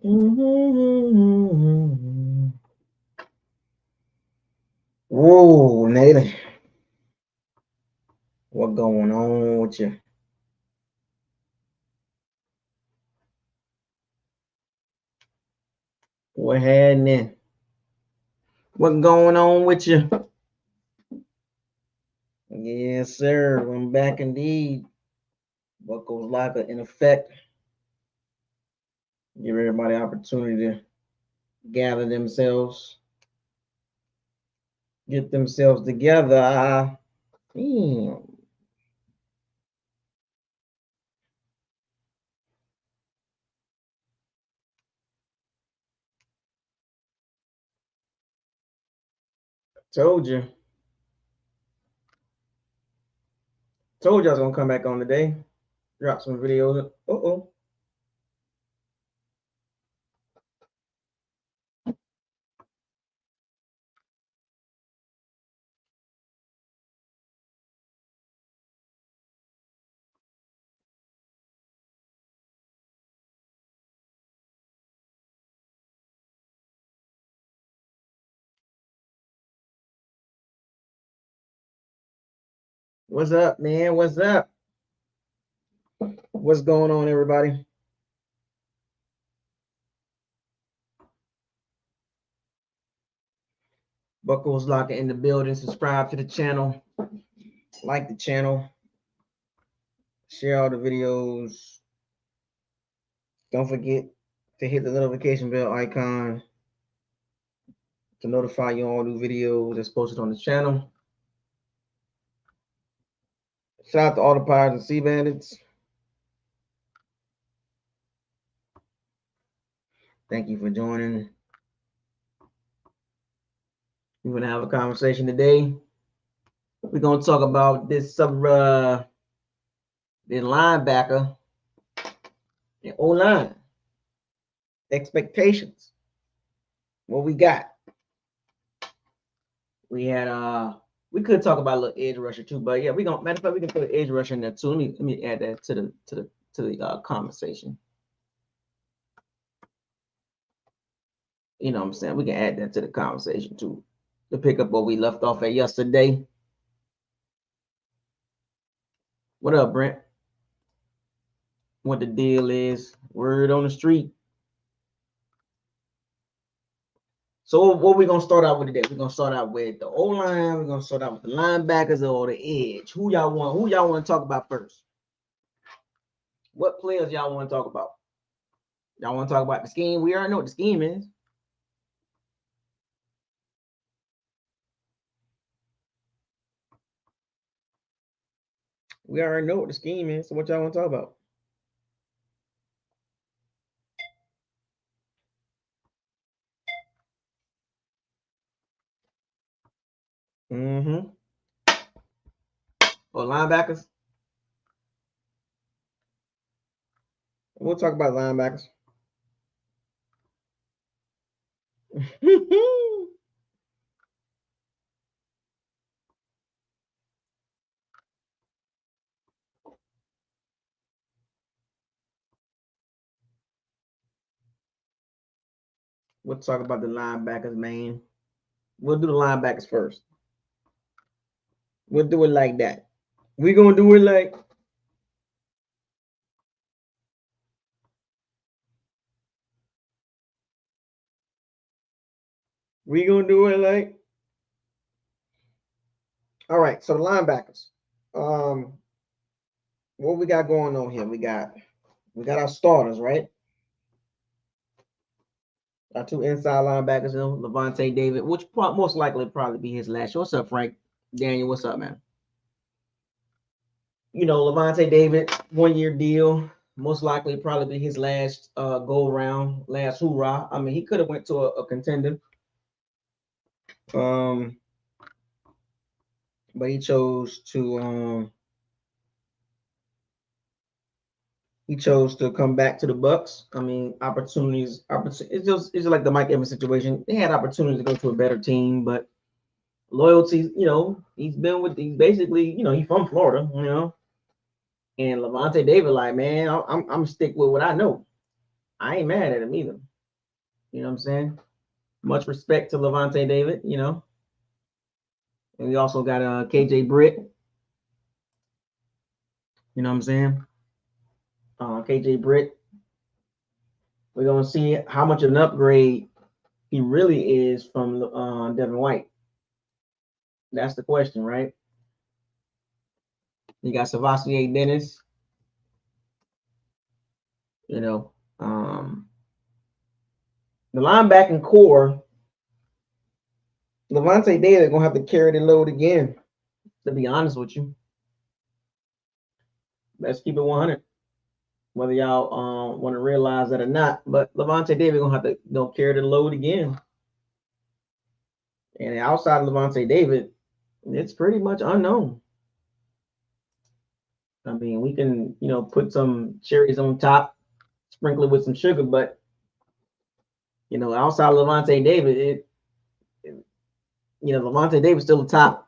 Whoa, Nathan. What going on with you? What happening? What going on with you? Yes, sir. I'm back indeed. BucosLocker in effect. Give everybody opportunity to gather themselves, get themselves together. Damn. Told you. Told you I was gonna come back on today. Drop some videos. Uh-oh. What's up, man? What's up? What's going on, everybody? BucosLocker in the building. Subscribe to the channel. Like the channel. Share all the videos. Don't forget to hit the notification bell icon to notify you all new videos that's posted on the channel. Shout out to all the Pirates and Sea Bandits. Thank you for joining. We're going to have a conversation today. We're going to talk about this the linebacker and O-line. Expectations. What we got? We had we could talk about a little edge rusher too, but yeah, we gonna matter of fact we can put an edge rusher in there too. Let me add that to the conversation. You know what I'm saying? We can add that to the conversation too. To pick up what we left off at yesterday. What up, Brent? What the deal is? Word on the street. So what we're gonna start out with today? We're gonna start out with the O-line, we're gonna start out with the linebackers or the edge. Who y'all want to talk about first? What players y'all want to talk about? Y'all want to talk about the scheme? We already know what the scheme is. We already know what the scheme is. So what y'all want to talk about? Mm-hmm. Or linebackers? We'll talk about linebackers. We'll talk about the linebackers, man. We'll do the linebackers first. We'll do it like that. We're gonna do it like all right. So the linebackers. What we got going on here? We got our starters, right? Our two inside linebackers, Levante David, which most likely probably be his last year. What's up, Frank? Daniel, what's up, man? Levante David, 1-year deal. Most likely probably be his last go around, last hoorah. I mean, he could have went to a contender. But he chose to come back to the Bucs. I mean, opportunities. It's just like the Mike Evans situation. They had opportunities to go to a better team, but loyalty. He's basically, he's from Florida. And Levante David, like, man, I'm stick with what I know. I ain't mad at him either. You know what I'm saying? Much respect to Levante David, you know. And we also got KJ Britt. You know what I'm saying? KJ Britt. We're gonna see how much of an upgrade he really is from Devin White. That's the question, right? You got Savasier Dennis. You know, the linebacking core, Levante David gonna have to carry the load again. To be honest with you, let's keep it 100. Whether y'all want to realize that or not, but Levante David gonna have to carry the load again. And outside of Levante David, it's pretty much unknown. I mean, we can put some cherries on top, sprinkle it with some sugar, but outside of Levante David, Levante David's still the top.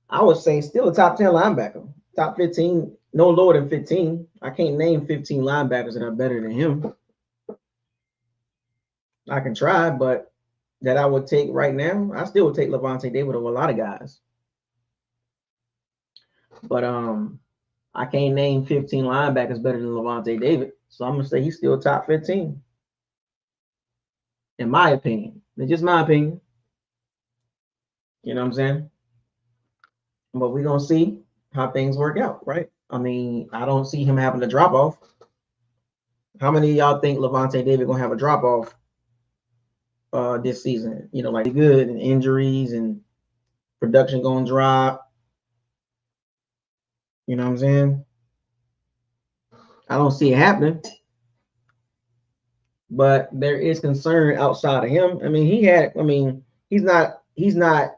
I would say still a top 10 linebacker, top 15, no lower than 15. I can't name 15 linebackers that are better than him. I can try, but that I would take right now, I still would take Levante David over a lot of guys. But I can't name 15 linebackers better than Levante David. So I'm gonna say he's still top 15. In my opinion. It's just my opinion. You know what I'm saying? But we're gonna see how things work out, right? I mean, I don't see him having a drop off. How many of y'all think Levante David gonna have a drop off this season? Like good and injuries and production gonna drop. You know what I'm saying? I don't see it happening. But there is concern outside of him. I mean, he's not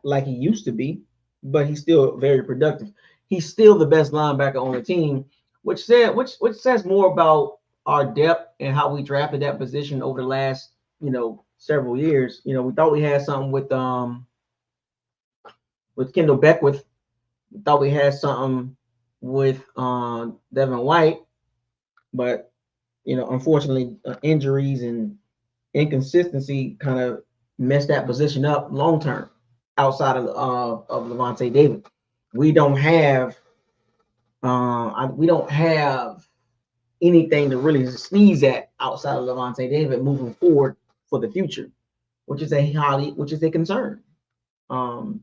like he used to be, but he's still very productive. He's still the best linebacker on the team, which says more about our depth and how we drafted that position over the last, several years. We thought we had something with Kendall Beckwith. We thought we had something with Devin White, but unfortunately, injuries and inconsistency kind of messed that position up long term. Outside of Levante David, we don't have anything to really sneeze at outside of Levante David moving forward for the future, which is a concern. Kalen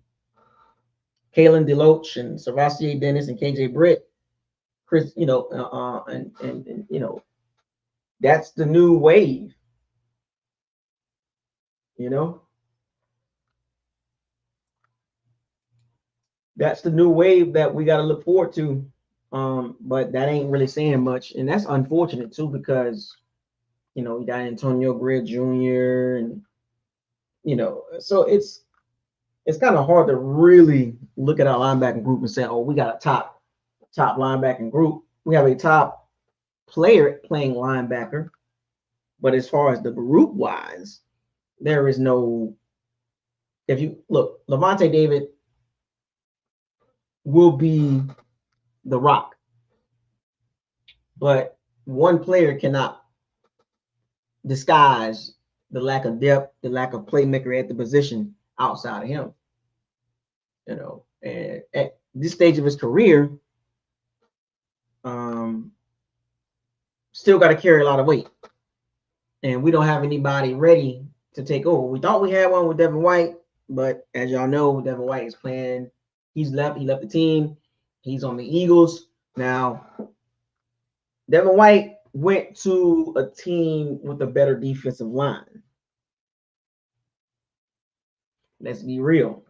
DeLoach and Savasier Dennis and KJ Britt, Chris, and that's the new wave. That's the new wave that we got to look forward to. But that ain't really saying much, and that's unfortunate too, because you got Antonio Grid Jr. and so it's kind of hard to really look at our linebacking group and say, oh, we got a top linebacking group. We have a top player playing linebacker, but as far as the group wise, there is no. If you look, Levante David will be the rock, but one player cannot disguise the lack of depth, the lack of playmaker at the position outside of him. And at this stage of his career, still got to carry a lot of weight, and we don't have anybody ready to take over. We thought we had one with Devin White, but as y'all know, Devin White is playing. He left the team. He's on the Eagles now. Devin White went to a team with a better defensive line. Let's be real.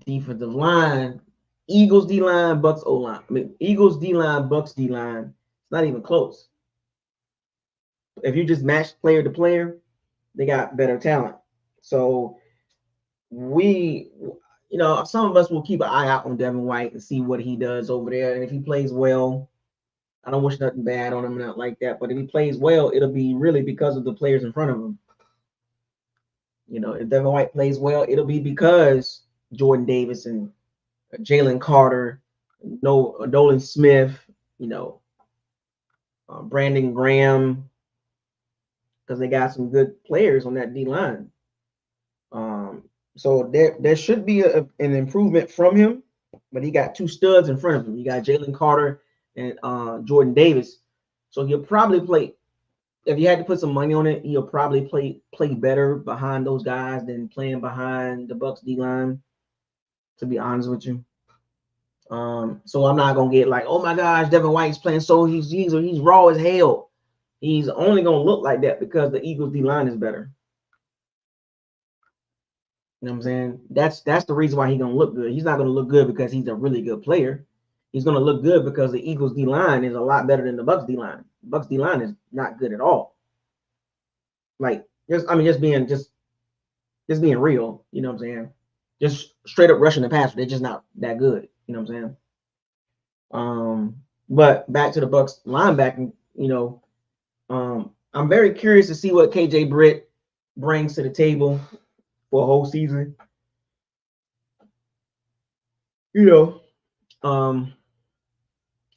Defensive line, Eagles D line, Bucs O line. I mean, Eagles D line, Bucs D line. It's not even close. If you just match player to player, they got better talent. So some of us will keep an eye out on Devin White and see what he does over there. And if he plays well, I don't wish nothing bad on him, not like that. But if he plays well, it'll be really because of the players in front of him. If Devin White plays well, it'll be because Jordan Davis and Jalen Carter, Nolan Smith, Brandon Graham, because they got some good players on that D line. So there should be an improvement from him, but he got two studs in front of him. You got Jalen Carter and Jordan Davis. So he'll probably play. If you had to put some money on it, he'll probably play better behind those guys than playing behind the Bucs D line. To be honest with you, so I'm not gonna get like, oh my gosh, Devin White's playing so he's raw as hell. He's only gonna look like that because the Eagles D line is better. You know what I'm saying? That's the reason why he's gonna look good. He's not gonna look good because he's a really good player. He's gonna look good because the Eagles D line is a lot better than the Bucs D line. Bucs D line is not good at all. Like just being real. You know what I'm saying? Just straight up rushing the passer. They're just not that good. You know what I'm saying? But back to the Bucs linebacking. I'm very curious to see what KJ Britt brings to the table for a whole season.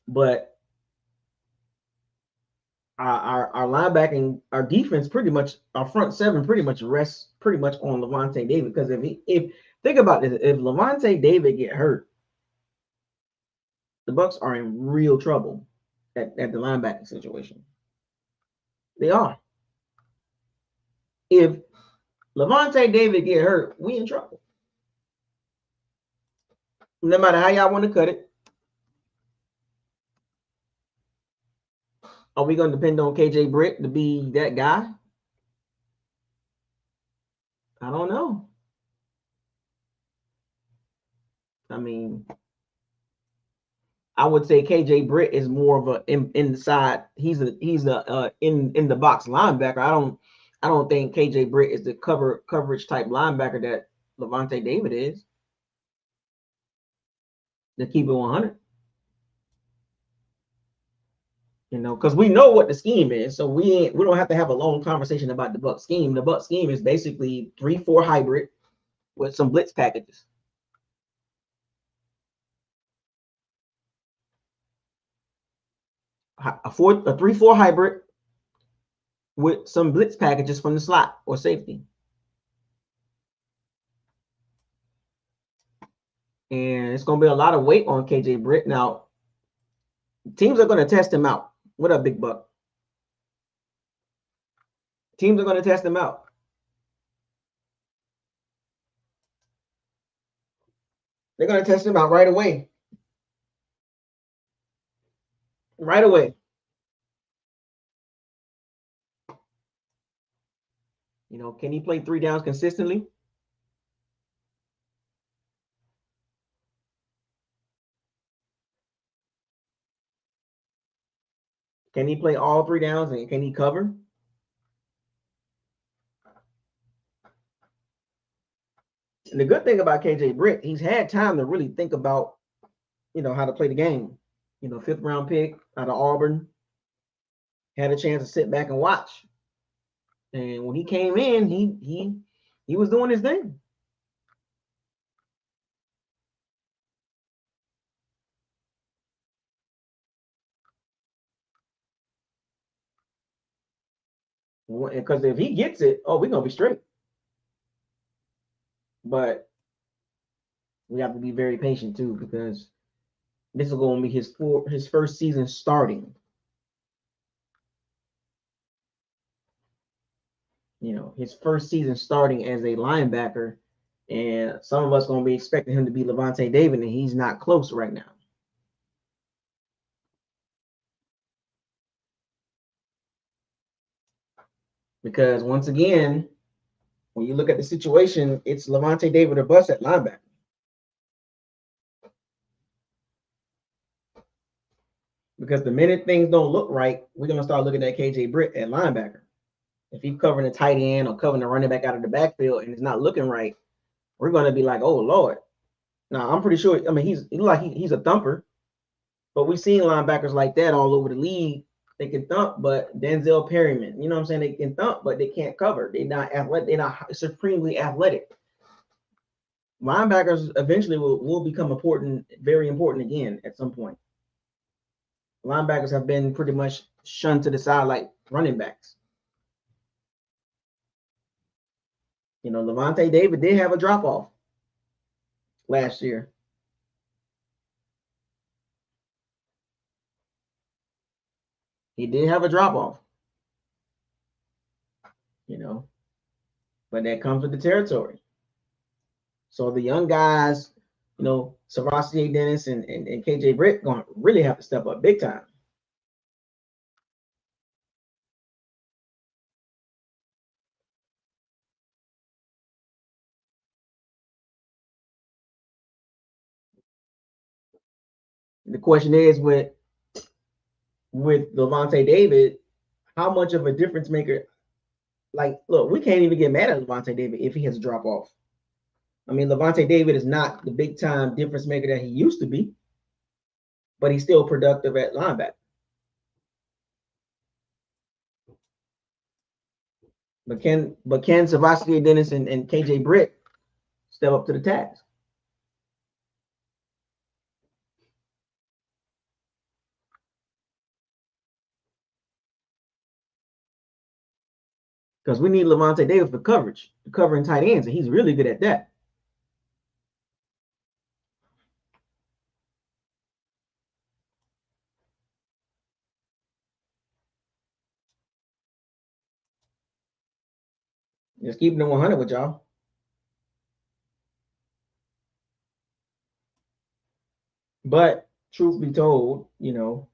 But our linebacking, our defense, pretty much our front seven pretty much rests pretty much on Lavonte David. Because if think about this, if Lavonte David get hurt, the Bucs are in real trouble at the linebacking situation. They are. If Lavonte David get hurt, we in trouble. No matter how y'all want to cut it. Are we going to depend on KJ Britt to be that guy? I don't know. I mean, I would say KJ Britt is more of a inside. He's in the box linebacker. I don't think KJ Britt is the coverage type linebacker that Lavonte David is. To keep it 100. Because we know what the scheme is, so we don't have to have a long conversation about the Bucs scheme. The Bucs scheme is basically 3-4 hybrid with some blitz packages. A 3-4 hybrid with some blitz packages from the slot or safety. And it's going to be a lot of weight on KJ Britt. Now, teams are going to test him out. What up, Big Buck? Teams are going to test him out. They're going to test him out right away. Right away. Can he play 3 downs consistently? Can he play all 3 downs and can he cover? And the good thing about KJ Britt, he's had time to really think about, how to play the game. 5th round pick out of Auburn, had a chance to sit back and watch. And when he came in, he was doing his thing. Because if he gets it, we're gonna be straight. But we have to be very patient too, because this is going to be his first season starting. His first season starting as a linebacker, and some of us going to be expecting him to be Lavonte David, and he's not close right now. Because once again, when you look at the situation, it's Lavonte David or bust at linebacker. Because the minute things don't look right, we're going to start looking at KJ Britt at linebacker. If he's covering a tight end or covering a running back out of the backfield and it's not looking right, we're going to be like, oh, Lord. Now, I'm pretty sure, he's a thumper, but we've seen linebackers like that all over the league. They can thump, but Denzel Perryman, you know what I'm saying? They can thump, but they can't cover. They're not athletic. They're not supremely athletic. Linebackers eventually will become important, very important again at some point. Linebackers have been pretty much shunned to the side like running backs. You know, Levante David did have a drop off last year. He did have a drop off. You know, but that comes with the territory. So the young guys, you know, Savassi Dennis and KJ Britt going to really have to step up big time. The question is with Levante David, how much of a difference maker? Like, look, we can't even get mad at Levante David if he has a drop off. I mean, Levante David is not the big time difference maker that he used to be, but he's still productive at linebacker. But can Savassi Dennis and KJ Britt step up to the task? Because we need Levante Davis for coverage, covering tight ends, and he's really good at that. Just keeping it 100 with y'all. But truth be told, you know,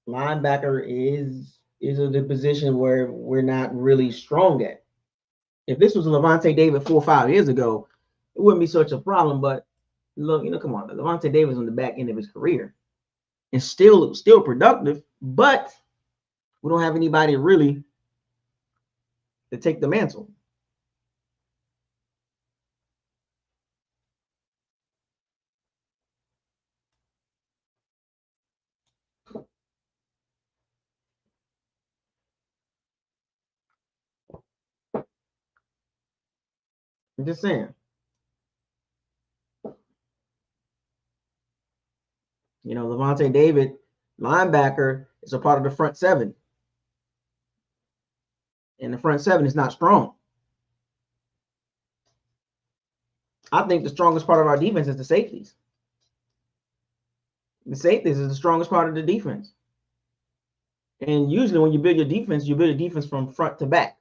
linebacker is the position where we're not really strong at. If this was Levante David 4 or 5 years ago, it wouldn't be such a problem. But look, you know, come on, Levante Davis on the back end of his career and still productive, but we don't have anybody really to take the mantle. I'm just saying. You know, Levante David, linebacker, is a part of the front seven. And the front seven is not strong. I think the strongest part of our defense is the safeties. The safeties is the strongest part of the defense. And usually when you build your defense, you build a defense from front to back.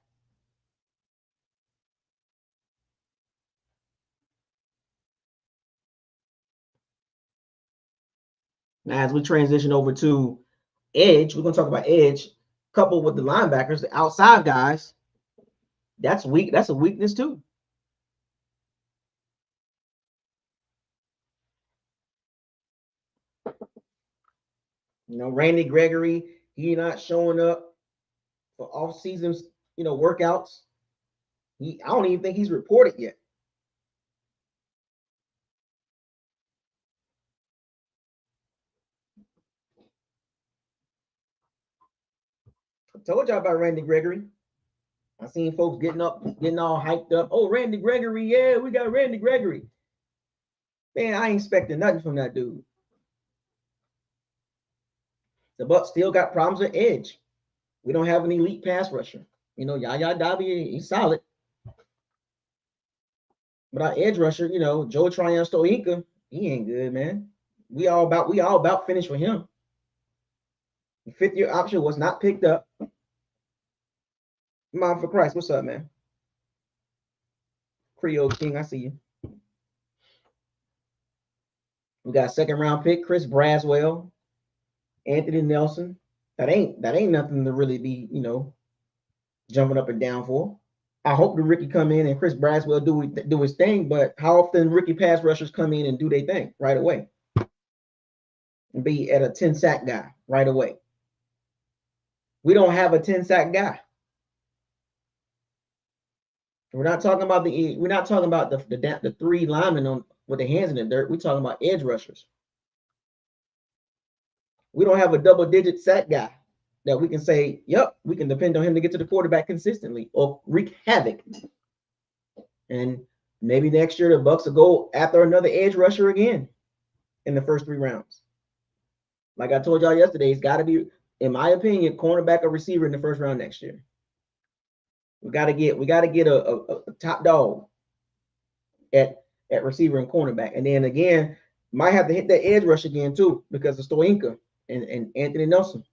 Now, as we transition over to edge, we're going to talk about edge coupled with the linebackers, the outside guys. That's weak. That's a weakness too. You know, Randy Gregory, he not showing up for off seasons, you know, workouts. I don't even think he's reported yet. I told y'all about Randy Gregory. I seen folks getting all hyped up. Oh, Randy Gregory, yeah, we got Randy Gregory. Man, I ain't expecting nothing from that dude. The Bucs still got problems with edge. We don't have an elite pass rusher. You know, Yaya Davi, he's solid. But our edge rusher, you know, Joe Tryon-Stoinka, he ain't good, man. We all about finish with him. The 5th-year option was not picked up. Mom for Christ, what's up, man? Creole King, I see you. We got 2nd-round pick, Chris Braswell, Anthony Nelson. That ain't nothing to really be, you know, jumping up and down for. I hope the Ricky come in and Chris Braswell do his thing, but how often Ricky pass rushers come in and do their thing right away? And be at a 10-sack guy right away. We don't have a 10-sack guy. We're not talking about the 3 linemen on with their hands in the dirt. We're talking about edge rushers. We don't have a double-digit sack guy that we can say, yep, we can depend on him to get to the quarterback consistently or wreak havoc. And maybe next year the Bucs will go after another edge rusher again in the first 3 rounds. Like I told y'all yesterday, it's got to be, in my opinion, cornerback or receiver in the 1st round next year. We gotta get a top dog at receiver and cornerback. And then again, might have to hit that edge rush again too because of Stoinka and Anthony Nelson.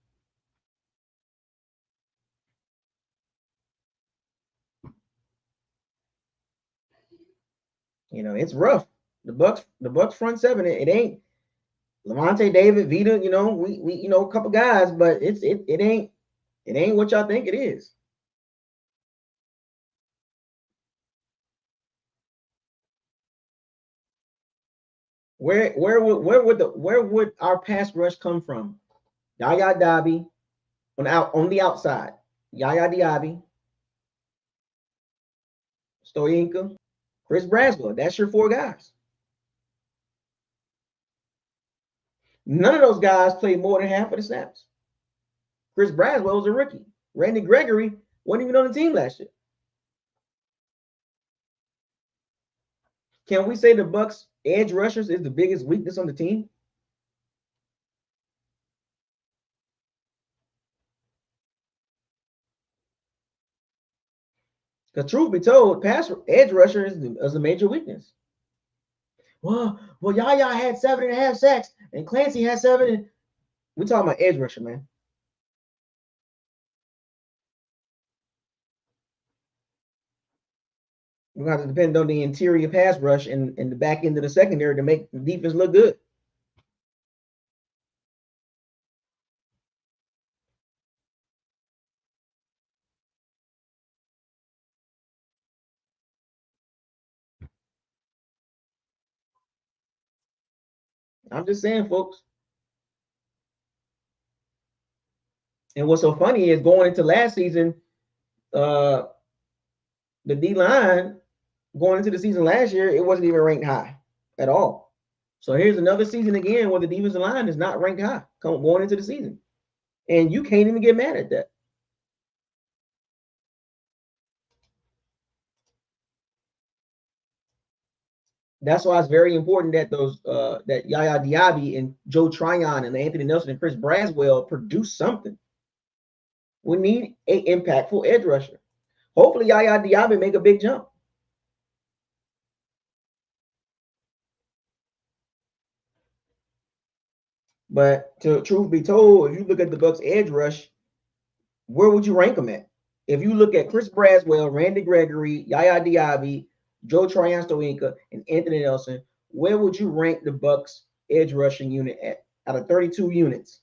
You know, it's rough. The Bucs front seven, it ain't Levante David, Vita, you know, we you know, a couple guys, but it ain't what y'all think it is. Where would our pass rush come from? Yaya Diaby on the outside. Yaya Diaby, Stoyanka, Chris Braswell. That's your four guys. None of those guys played more than half of the snaps. Chris Braswell was a rookie. Randy Gregory wasn't even on the team last year. Can we say the Bucs edge rushers is the biggest weakness on the team? Because truth be told, pass edge rusher is a major weakness. Well, Yaya had 7.5 sacks, and Clancy had 7. And we're talking about edge rusher, man. We're going to have to depend on the interior pass rush and the back end of the secondary to make the defense look good. I'm just saying, folks. And what's so funny is going into last season, uh, the D line going into the season last year, it wasn't even ranked high at all. So here's another season again where the defensive line is not ranked high going into the season, and you can't even get mad at that. That's why it's very important that that Yaya Diaby and Joe Tryon and Anthony Nelson and Chris Braswell produce something. We need a impactful edge rusher. Hopefully, Yaya Diaby make a big jump. But to truth be told, if you look at the Bucs edge rush, where would you rank them at? If you look at Chris Braswell, Randy Gregory, Yaya Diaby, Joe Tryon and Anthony Nelson, where would you rank the Bucs edge rushing unit at out of 32 units?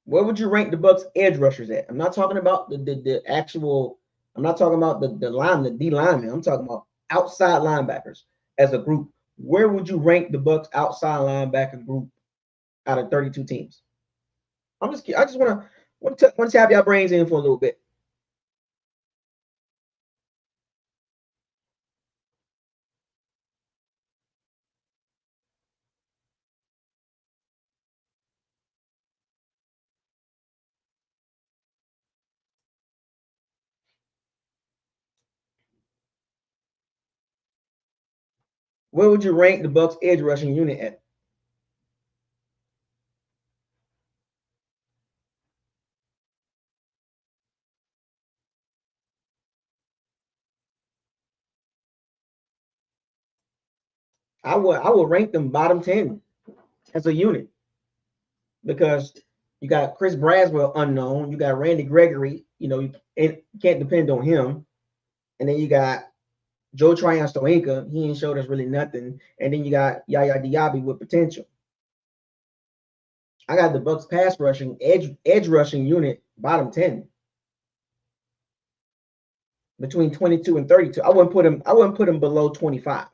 Where would you rank the Bucs edge rushers at? I'm not talking about the actual. I'm not talking about the D lineman. I'm talking about outside linebackers as a group. Where would you rank the Bucs outside linebacker group out of 32 teams? I just want to tap your brains in for a little bit. Where would you rank the Bucs edge rushing unit at? I would rank them bottom 10 as a unit because you got Chris Braswell unknown, you got Randy Gregory, you know, you can't depend on him, and then you got Joe Tryon, he ain't showed us really nothing, and then you got Yaya Diaby with potential. I got the Bucs pass rushing edge rushing unit bottom 10 between 22 and 32. I wouldn't put him below 25,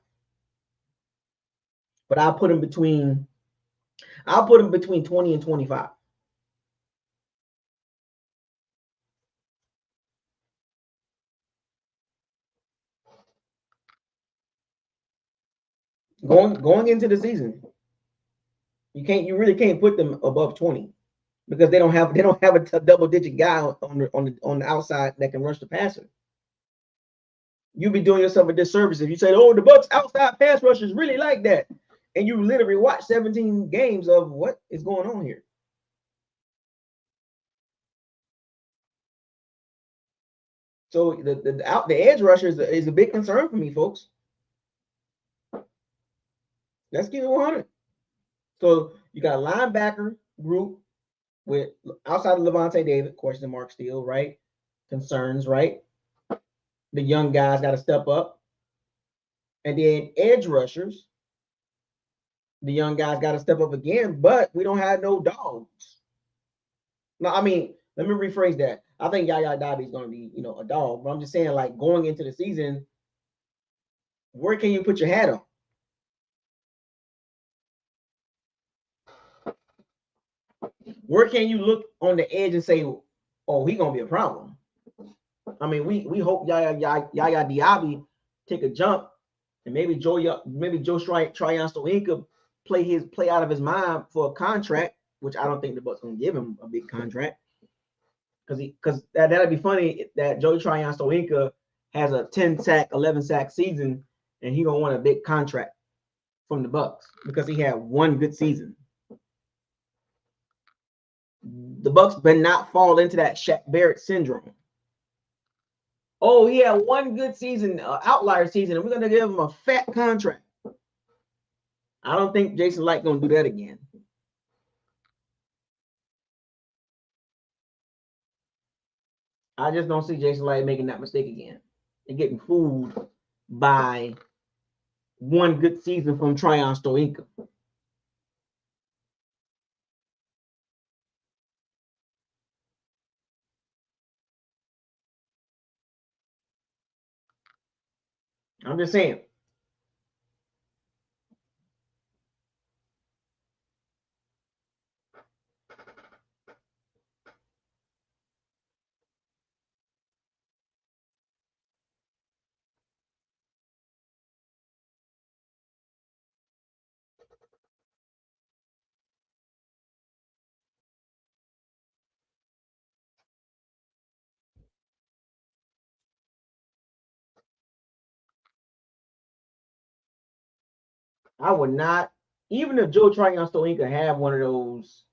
but I'll put him between 20 and 25. Going into the season, you really can't put them above 20 because they don't have a double digit guy on the outside that can rush the passer. You'd be doing yourself a disservice if you say, "Oh, the Bucs outside pass rushers really like that," and you literally watch 17 games of what is going on here. So the edge rusher is a big concern for me, folks. Let's keep it 100. So you got a linebacker group with outside of Levante David, question mark still, right? Concerns, right? The young guys got to step up. And then edge rushers, the young guys got to step up again, but we don't have no dogs. No, I mean, let me rephrase that. I think Yaya Dobby is going to be, a dog, but I'm just saying, like, going into the season, where can you put your hat on? Where can you look on the edge and say, oh, he's going to be a problem? I mean, we hope Yaya Diaby take a jump, and maybe Joe Tryon Stoinka play out of his mind for a contract, which I don't think the Bucs gonna give him a big contract, because that'd be funny that Joe Tryon Stoinka has a 10 sack, 11 sack season, and he gonna want a big contract from the Bucs because he had one good season. The Bucs better not fall into that Shaq Barrett syndrome. Oh, he had one good season, outlier season, and we're gonna give him a fat contract. I don't think Jason Licht gonna do that again. I just don't see Jason Licht making that mistake again and getting fooled by one good season from Tryon Stoinka. I'm just saying. I would not, even if Joe Tryon Stoinka have one of those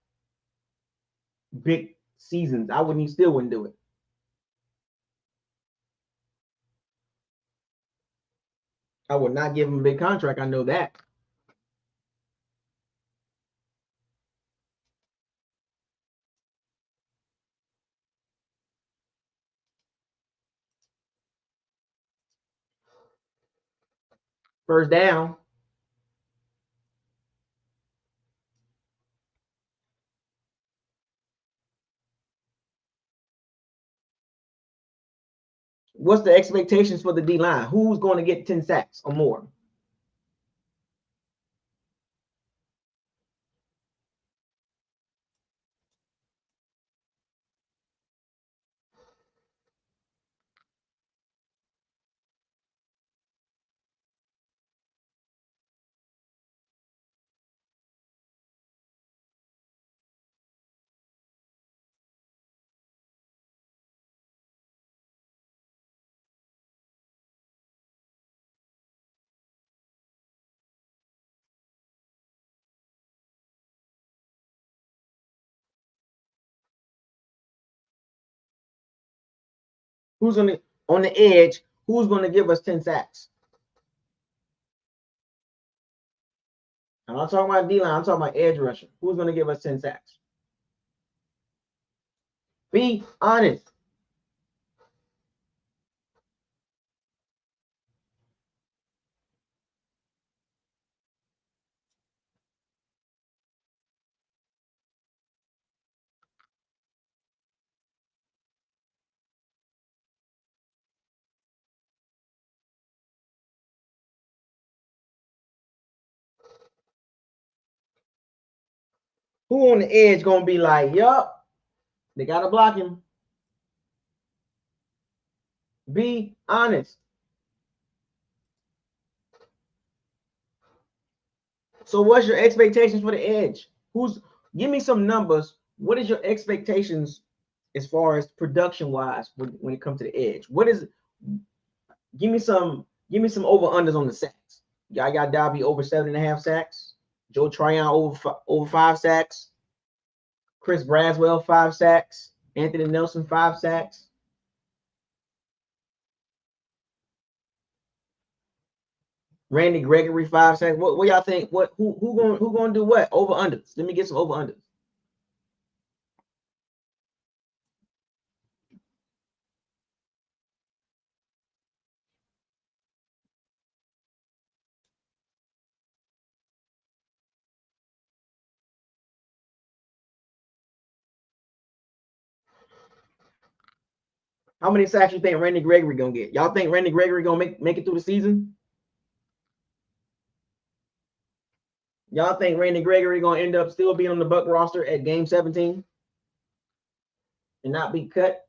big seasons, he still wouldn't do it. I would not give him a big contract. I know that. First down. What's the expectations for the D line? Who's going to get 10 sacks or more? Who's on the edge? Who's going to give us 10 sacks? I'm not talking about D-line. I'm talking about edge rusher. Who's going to give us 10 sacks? Be honest. Who on the edge going to be like, yup, they got to block him? Be honest. So what's your expectations for the edge? Give me some numbers. What is your expectations as far as production wise when it comes to the edge? Give me some over unders on the sacks. Yaya Dobby over 7.5 sacks. Joe Tryon over 5 sacks. Chris Braswell 5 sacks. Anthony Nelson 5 sacks. Randy Gregory 5 sacks. What y'all think? Who gonna do what? Over unders. Let me get some over unders. How many sacks you think Randy Gregory gonna get? Y'all think Randy Gregory gonna make it through the season? Y'all think Randy Gregory gonna end up still being on the Buck roster at game 17 and not be cut?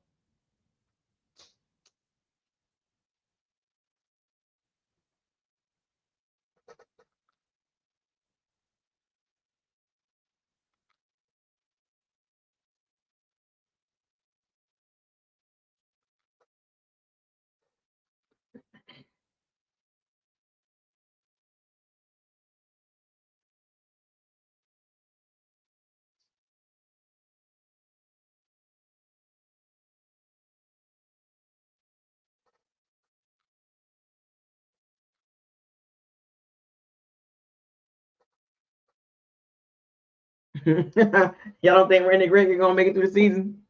Y'all don't think Randy Gregory gonna make it through the season?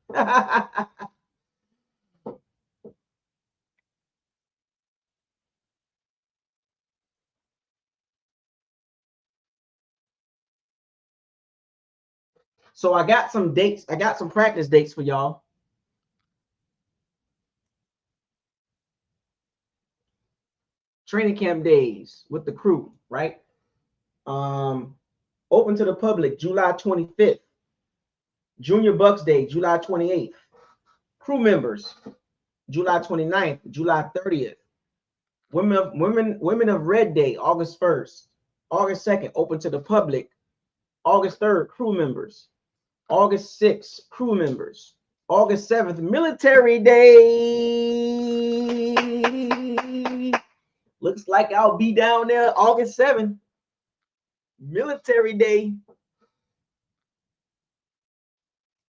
So I got some dates. I got some practice dates for y'all. Training camp days with the crew, right? Open to the public, July 25th. Junior Bucs Day, July 28th. Crew members, July 29th, July 30th. Women of Red Day, August 1st. August 2nd, open to the public. August 3rd, crew members. August 6th, crew members. August 7th, Military Day. Looks like I'll be down there August 7th. Military Day.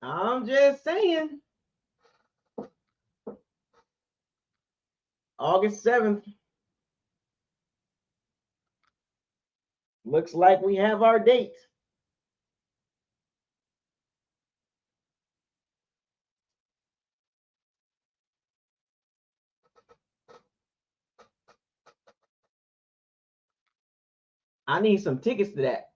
I'm just saying. August 7th. Looks like we have our date. I need some tickets to that.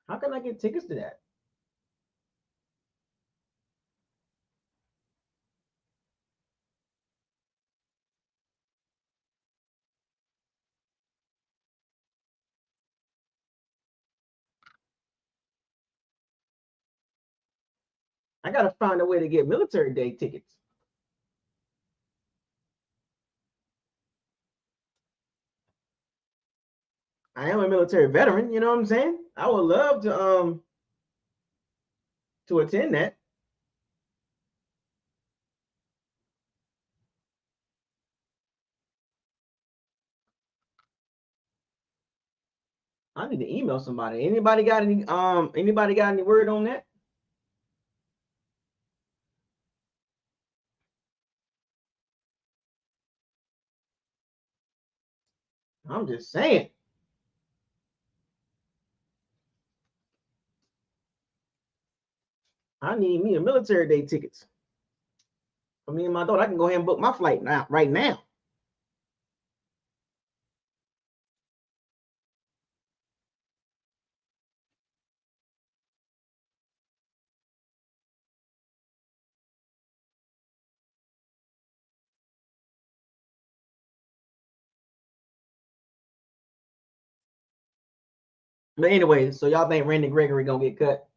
How can I get tickets to that? I gotta find a way to get Military Day tickets. I am a military veteran, you know what I'm saying? I would love to attend that. I need to email somebody. Anybody got any word on that? I'm just saying. I need me a Military Day tickets. For me and my daughter, I can go ahead and book my flight now, right now. But anyway, so y'all think Randy Gregory gonna get cut?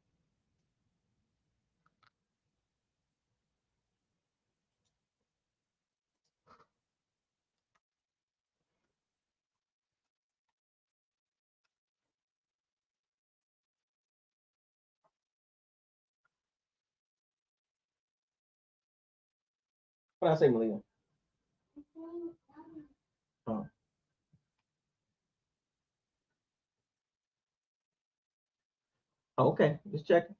What I say, Malia? Oh. Okay, just checking.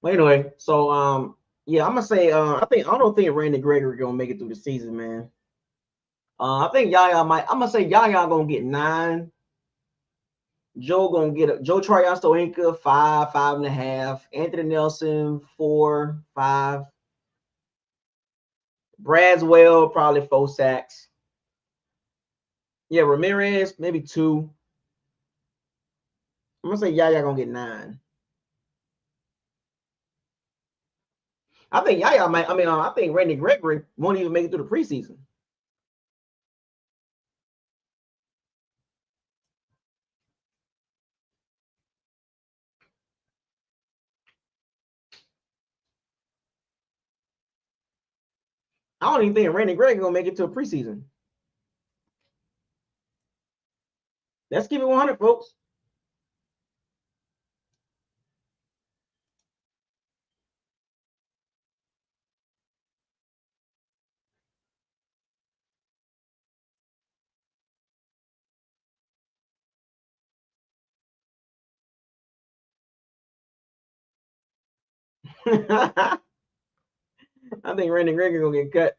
Well, anyway, so yeah, I'm gonna say I don't think Randy Gregory gonna make it through the season, man. I think Yaya might. I'm gonna say Yaya gonna get 9. Joe Triastoinka 5, 5.5. Anthony Nelson 4, 5. Braswell probably 4 sacks. Yeah, Ramirez maybe 2. I'm gonna say Yaya gonna get 9. I think Yaya might. I think Randy Gregory won't even make it through the preseason. I don't even think Randy Gregory gonna make it to a preseason. Let's keep it 100, folks. I think Randy Gregory gonna get cut.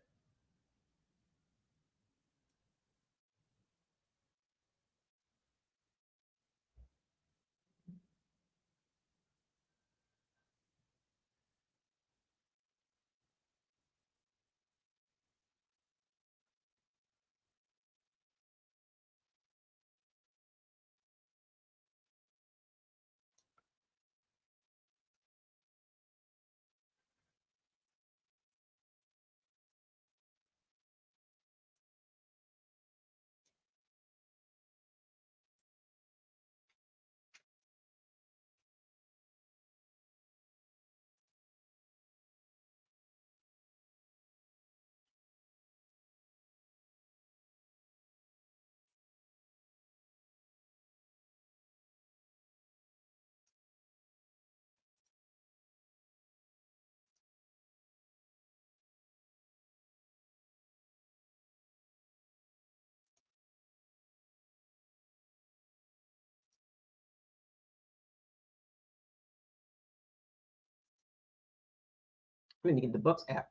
We need to get the Bucs app.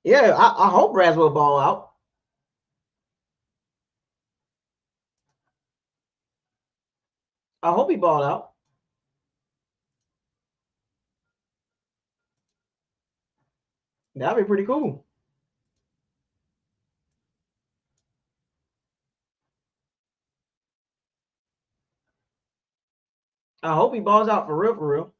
Yeah, I hope Braswell ball out. I hope he ball out. That'd be pretty cool. I hope he balls out for real, for real.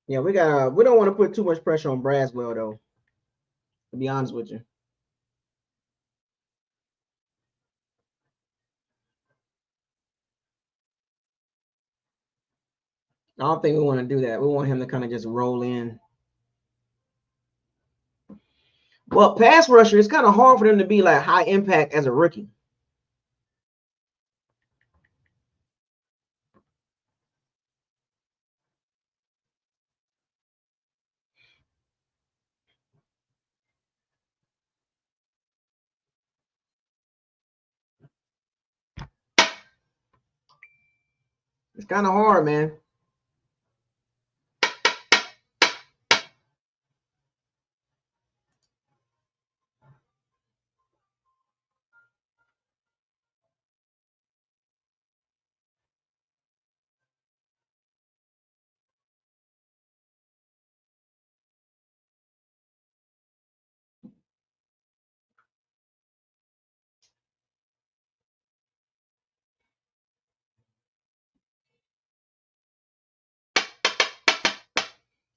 Yeah, we don't want to put too much pressure on Braswell though, to be honest with you. I don't think we want to do that. We want him to kind of just roll in. Well, pass rusher, it's kind of hard for them to be like high impact as a rookie. It's kind of hard, man.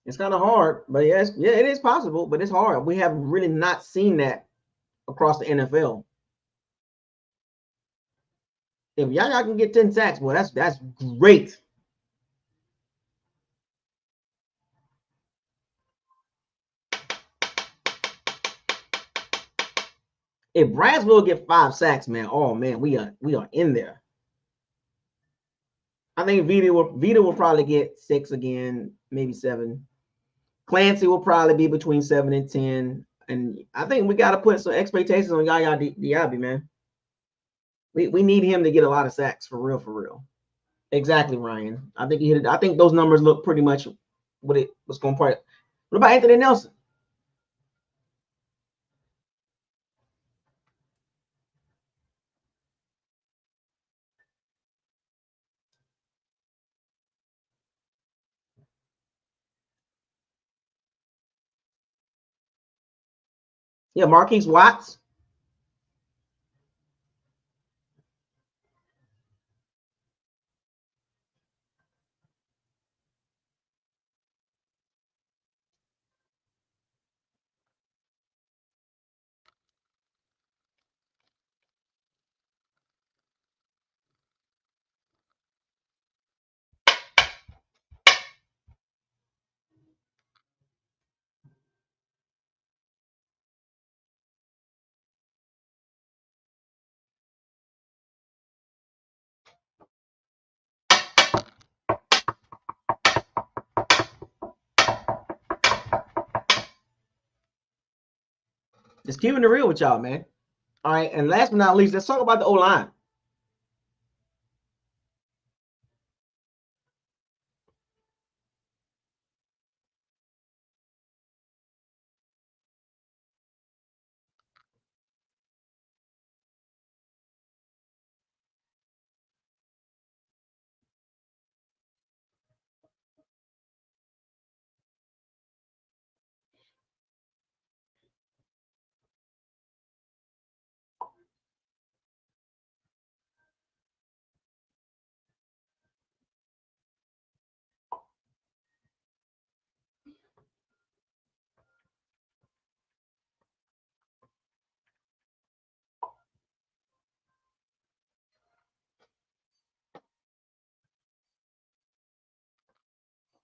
It's kind of hard, but yes, yeah, it is possible, but it's hard. We have really not seen that across the NFL. If Yaya can get 10 sacks, well, that's great. If Braswell get 5 sacks, man, oh man, we are in there. I think Vita will probably get 6 again, maybe 7. Clancy will probably be between 7 and 10. And I think we got to put some expectations on Yaya Diaby, man. We need him to get a lot of sacks for real, for real. Exactly, Ryan. I think he hit it. I think those numbers look pretty much what it was going to part. What about Anthony Nelson? Yeah, Marquise Watts. Just keeping it real with y'all, man. All right, and last but not least, let's talk about the O line.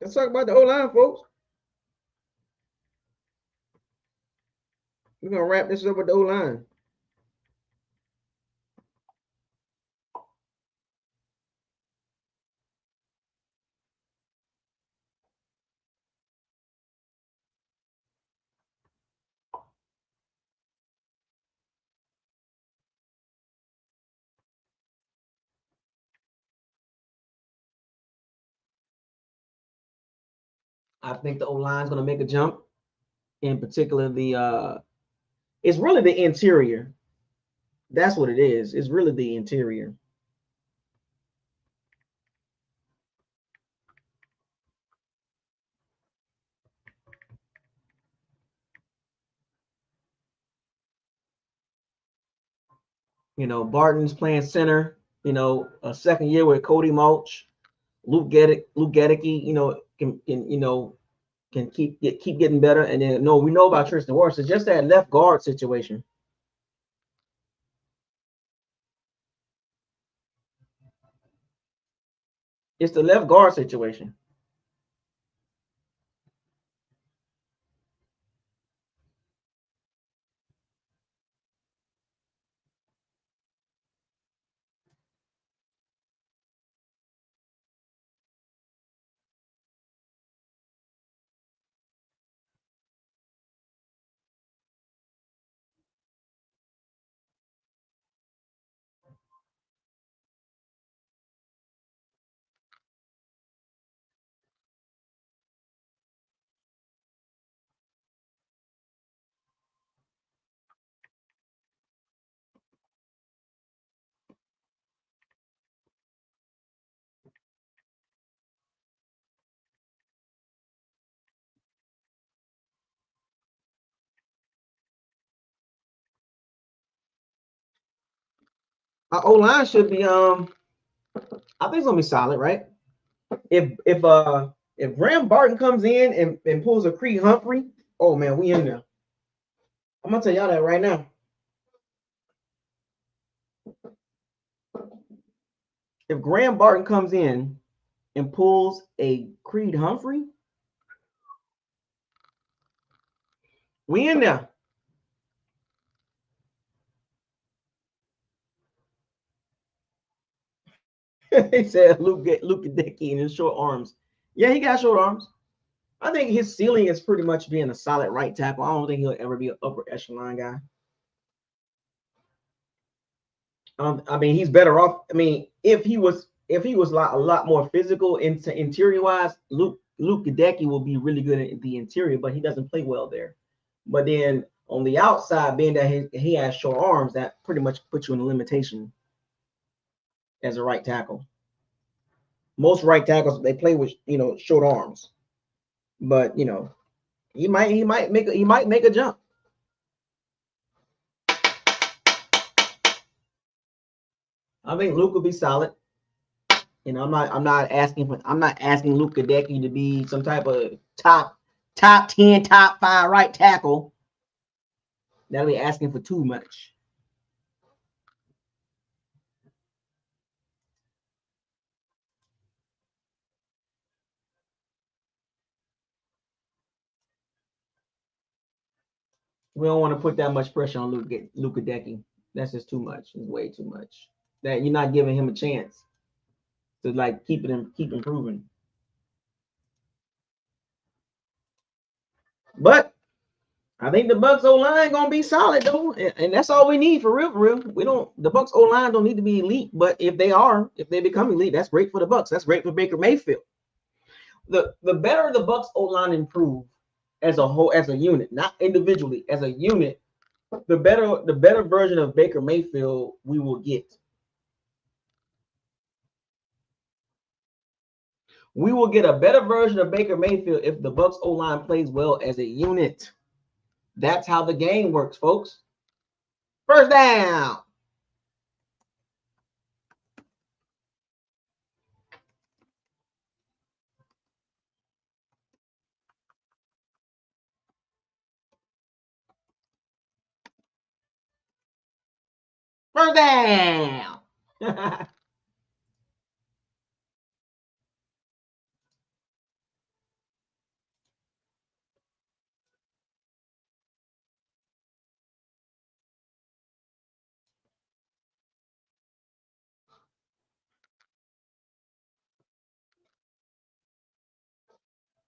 Let's talk about the O line, folks. We're gonna wrap this up with the O line. I think the O line is gonna make a jump. In particular, it's really the interior. That's what it is. It's really the interior. Barton's playing center. A second year with Cody Mulch, Luke Gedicke. Can keep getting better. And then no, we know about Tristan Wirfs. It's just that left guard situation. It's the left guard situation. Our O line should be I think it's gonna be solid, right? If If Graham Barton comes in and pulls a Creed Humphrey, oh man, we in there. I'm gonna tell y'all that right now. If Graham Barton comes in and pulls a Creed Humphrey, we in there. He said Luke Hideki in his short arms. Yeah, he got short arms. I think his ceiling is pretty much being a solid right tackle. I don't think he'll ever be an upper echelon guy. I mean, he's better off. I mean, if he was a lot more physical into interior wise, Luke Hideki will be really good at the interior, but he doesn't play well there. But then on the outside, being that he has short arms, that pretty much puts you in a limitation as a right tackle. Most right tackles they play with short arms, but he might make a jump. I think Luke will be solid. I'm not asking Luke Hideki to be some type of top 10, top 5 right tackle. That'll be asking for too much. We don't want to put that much pressure on Luke Hideki. That's just too much. It's way too much. That you're not giving him a chance to like keep improving. But I think the Bucs O line gonna be solid though, and that's all we need for real. For real, we don't. The Bucs O line don't need to be elite, but if they become elite, that's great for the Bucs. That's great for Baker Mayfield. The better the Bucs O line improve as a whole, as a unit, not individually, as a unit, the better version of Baker Mayfield we will get. We will get a better version of Baker Mayfield if the Bucs O line plays well as a unit. That's how the game works, folks. First down. First down.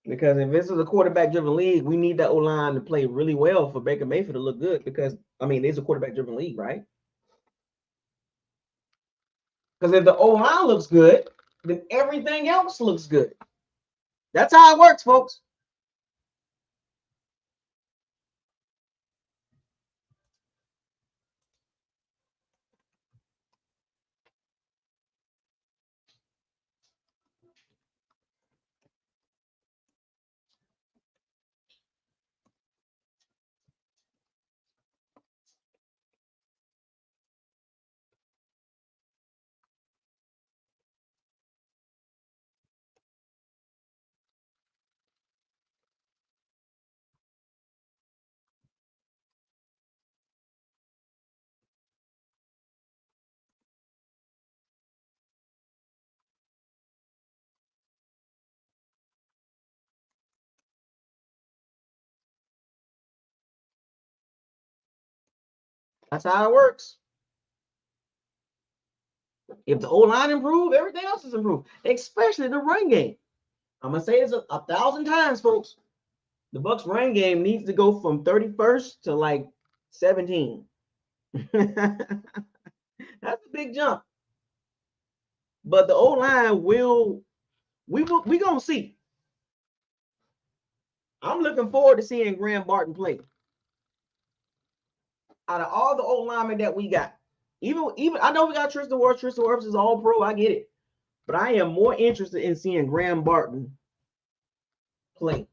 Because if this is a quarterback-driven league, we need that O-line to play really well for Baker Mayfield to look good. Because I mean, it's a quarterback-driven league, right? Because if the O-line looks good, then everything else looks good. That's how it works, folks. That's how it works. If the O-line improves, everything else is improved, especially the run game. I'm gonna say this a 1,000 times, folks. The Bucs run game needs to go from 31st to like 17. That's a big jump. But the O-line we gonna see. I'm looking forward to seeing Graham Barton play. Out of all the O-linemen that we got, even I know we got Tristan Wirfs. Tristan Wirfs is all pro. I get it. But I am more interested in seeing Graham Barton play.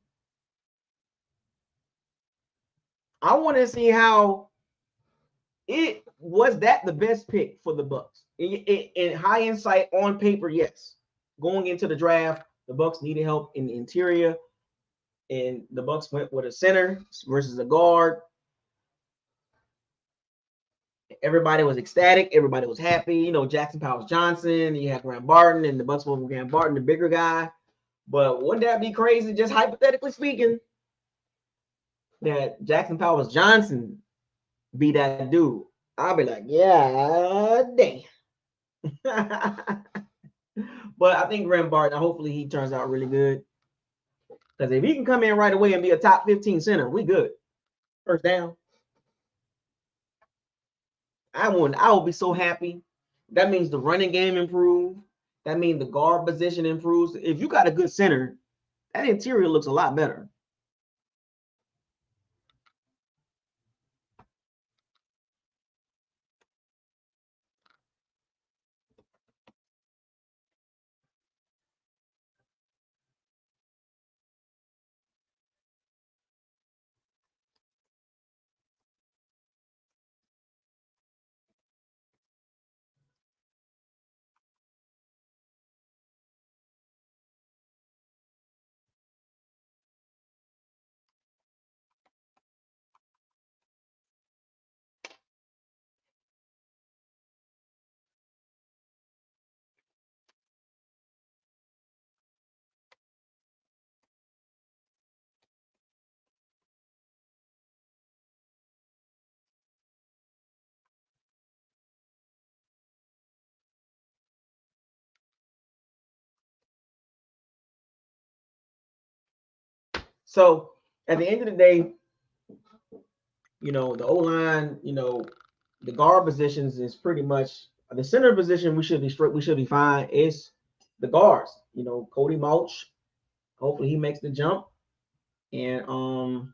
I want to see how it was that the best pick for the Bucs. In high insight on paper, yes. Going into the draft, The Bucs needed help in the interior, and the Bucs went with a center versus a guard. Everybody was ecstatic. Everybody was happy. You know, Jackson Powers Johnson. You had Graham Barton, and the Bucs went with Graham Barton, the bigger guy. But wouldn't that be crazy, just hypothetically speaking, that Jackson Powers Johnson be that dude? I'll be like, yeah, damn. But I think Graham Barton, hopefully he turns out really good. Because if he can come in right away and be a top 15 center, we good. First down. I will be so happy. That means the running game improves. That means the guard position improves. If you got a good center, that interior looks a lot better. So at the end of the day, you know, the O-line, you know, the guard positions is pretty much the center position. We should be fine. It's the guards, you know, Cody Mulch. Hopefully he makes the jump, and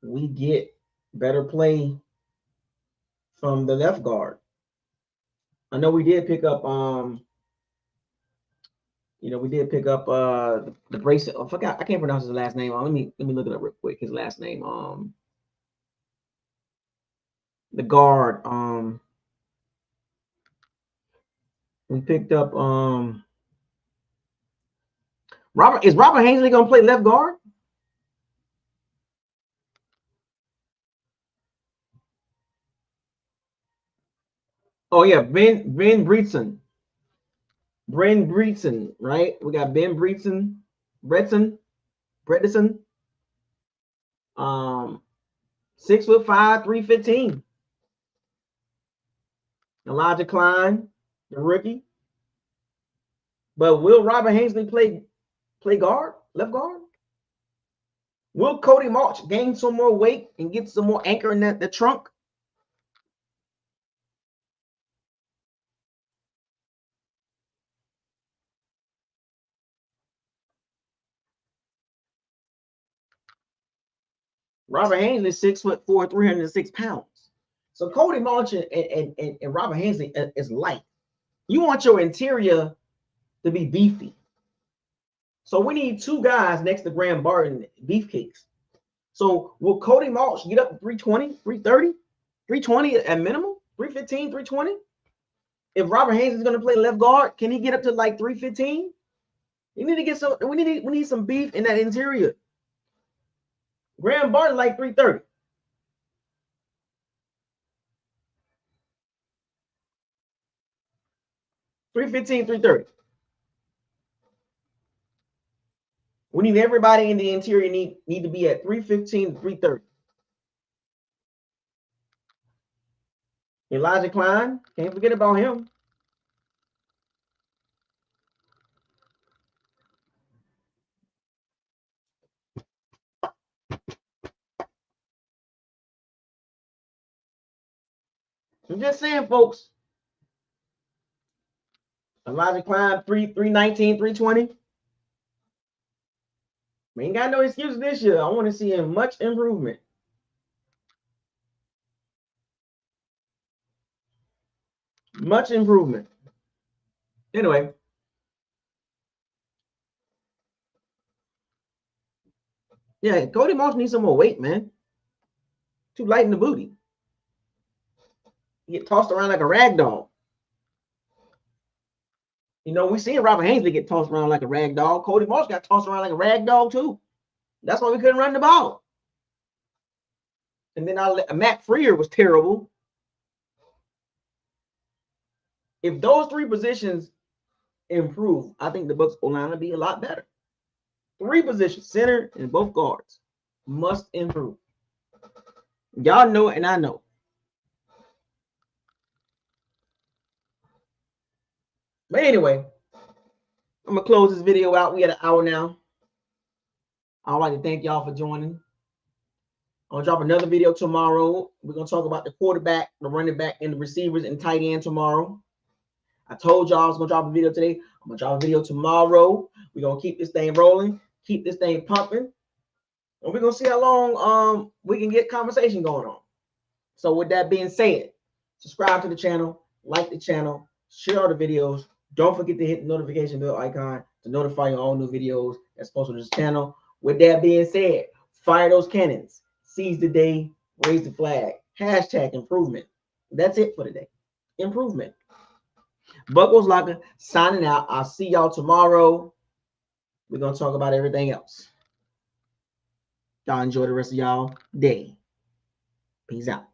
we get better play from the left guard. I know we did pick up we did pick up the bracelet. I forgot, I can't pronounce his last name. Let me look it up real quick. His last name. The guard. We picked up Robert. Is Robert Hainsley gonna play left guard? Oh yeah, Ben Breedson. Bryn Breedson, right? We got Ben Breedson, Bredesen. 6'5", 315. Elijah Klein, the rookie. But will Robert Hainsley play guard, left guard? Will Cody Mulch gain some more weight and get some more anchor in the trunk? Robert Hainsley 6'4", 306 pounds. So Cody Mulch and Robert Hainsley is light. You want your interior to be beefy. So we need two guys next to Graham Barton, beefcakes. So will Cody Mulch get up to 320, 330, 320 at minimum? 315, 320? If Robert Haynes is going to play left guard, can he get up to like 315? You need to get some. We need some beef in that interior. Graham Barton like 330. $315, $330. We need everybody in the interior need to be at $315, $330. Elijah Klein, can't forget about him. I'm just saying, folks. Elijah Klein, 319, 320. We ain't got no excuses this year. I want to see him much improvement. Much improvement. Anyway. Yeah, Cody Mulch needs some more weight, man. Too light in the booty. He get tossed around like a rag doll. You know, we seen Robert Hainsey get tossed around like a rag dog. Cody Moss got tossed around like a rag dog too. That's why we couldn't run the ball. And then Matt Freer was terrible. If those three positions improve, I think the Bucs O-line will be a lot better. Three positions, center and both guards, must improve. Y'all know it, and I know. But anyway, I'm gonna close this video out. We at an hour now. I'd like to thank y'all for joining. I'm gonna drop another video tomorrow. We're gonna talk about the quarterback, the running back, and the receivers and tight end tomorrow. I told y'all I was gonna drop a video today. I'm gonna drop a video tomorrow. We're gonna keep this thing rolling, keep this thing pumping, and we're gonna see how long we can get conversation going on. So with that being said, subscribe to the channel, like the channel, share all the videos. Don't forget to hit the notification bell icon to notify you all new videos that's posted on this channel. With that being said, fire those cannons, seize the day, raise the flag, hashtag improvement. That's it for today. Improvement. BucosLocker signing out. I'll see y'all tomorrow. We're going to talk about everything else. Y'all enjoy the rest of y'all day. Peace out.